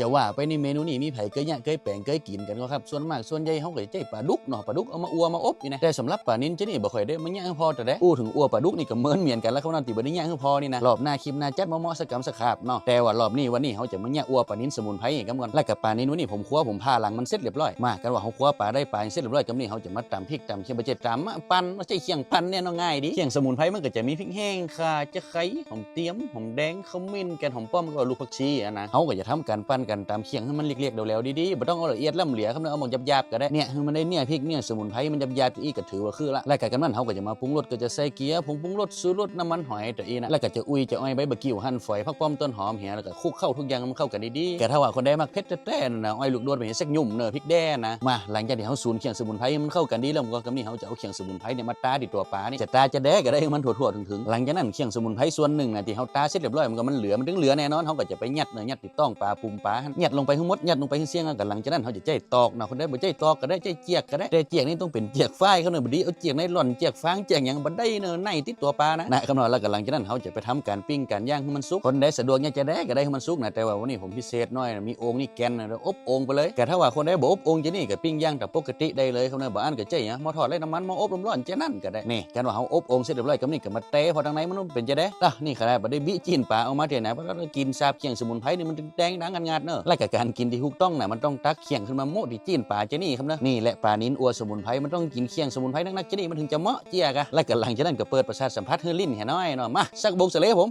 จะว่าไปในเมนูนี้มีไผเคยเนี่ยเคยแปลงเคยกินกันก็ครับส่วนมากส่วนใหญ่เขาก็จะใช้ปลาดุกเนาะปลาดุกเอามาอัวมาอบนี่นะแต่สำหรับปลานิ้นจะนี่บ่ค่อยได้มันเนี่ยพอแต่ได้ถึงอัวปลาดุกนี่ก็เหมือนเมียนกันแล้วเขานั่นติบ่ได้เนี่ยพอนี่นะรอบหน้าคลิปหน้าจัดมาเหมาะสกรรมสคาบเนาะแต่ว่ารอบนี้วันนี้เขาจะมาเนี่ยอัวปลานิ้นสมุนไพรกันก่อนแล้วกับปลานิ้นวันนี้ผมคั่วผมผ่าหลังมันเสร็จเรียบร้อยมากันว่าเขาคั่วปลาได้ปลาเสร็จเรียบร้อยกับนี่เขาจะมาตำพริกตำเคี่ยวบ่ใช่ตำปั่นไม่ใช่เคี่ยงปั่นเนี่ยเนาะง่ายดีเคี่ยงสมุนไพรมันก็จะมีพริกแห้งข่าจะไคร้หอมเตี้ยมหอมแดงขมิ้นแกนหอมป้อมก็ลูกผักชีนะเขาก็จะทำการปั่นกันตามเคี่ยงให้มันเรียกๆเร็วๆดีๆบ่ต้องเอาละเอียดล่ำเหลียครับเนาะเอาหมดหยาบๆก็ได้เนี่ยให้มันได้เนี่ยพริกเนี่ยสมุนไพรมันหยาบๆอีกก็ถือว่าคือละแล้วกันนั้นเขาก็จะมาปรุงรสก็จะใส่เกี๊ยวผงปรุงรสสูตรรสน้ำมันหอยตัวอีนะแล้วก็จะอุ้ยจะอ้อยใบบะกิ้วหั่นฝอยผักป้อมต้นหอมเหี่ยแล้วก็คลุกเข้าทุกอย่างมันเข้ากันดีๆแต่ถ้าว่าคนใดมักเผ็ดแท้ๆนะอ้อยลูกโดดไปเห็นสักยุ่มเนอะพริกแดงนะมาหลังจากที่เขาสูนเคี่ยงสมุนไพรมันเข้ากันดีแล้วมันก็กำนี้เขาจะเอาเคี่ยงสมุนไพรเนี่ยมาตาที่ตัวปลานี่จะตาจะแดกก็ได้มันทั่วๆถึงๆหลังจากนั้นเคี่ยงสมุนไพรส่วนหนึ่งนะที่เขาตาเสร็จเรียบร้อยมันเหลือมันถึงเหลือแน่นอนเขาก็จะไปยัดเนื้อยัดติดต้องปลาปุ่มปลายัดลงไปทั้งหมดยัดลงไปให้เสียงกันหลังจากนั้นเขาจะใจตอกนะคนได้บ่ใจตอกก็ได้ใจเจียกก็ได้แต่เจียกนี่ต้องเป็นเจียกฝ้ายเขาเนอะบ่ดีเอาเจียกในหล่อนเจียกฟางเจียกอย่างบ่ได้เนอะในติดตัวปลานะคำนวณแล้วก็หลังจากนั้นเขาจะไปทำการปิ้งการย่างให้มันสุกคนได้สะดวกเนี่ยจะได้ก็ได้ให้มันสุกนะแต่ว่าวันนี้ผมพิเศษหน่อยมีโอ่งนี่แกนนะอบโอ่งไปเลยแต่ถ้าว่าคนได้บ่อบโอ่งจะนี่ก็ปิ้งย่างแต่ปกติได้เลยเขาเนอะบ่อันก็ใจเนี่ยมาทอดเลยน้ำมันมาอบร้อนๆจะนั่นก็ได้นี่กันว่าเขาอบโอ่งเสร็จเรียบร้อยก็นี่ก็มาเตะพอทางในมันเป็นจะได้นี่ขนาดบ่ได้บิจีนปลาเอามาเท่าไหนเพราะเรากินซาบเคียงสมุนไพรนี่มันแดงดังงันๆเนอะและการกินที่ถูกต้องน่ะมันต้องตักเคียงขึ้นมาโมที่จีนปลาจะนี่ครับนะนี่แหละปลานิ้นอัวสมุนไพรมันต้องกินเคียงสมุนไพรนักๆจะนี่มันถึงจะเหมาะเจียกะและก็หลังจากนั้นก็เปิดประสาทสัมผัสให้ลิ้นให้น้อยเนาะมาสักบุกเสลผม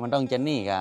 มันต้องจะนี่กะ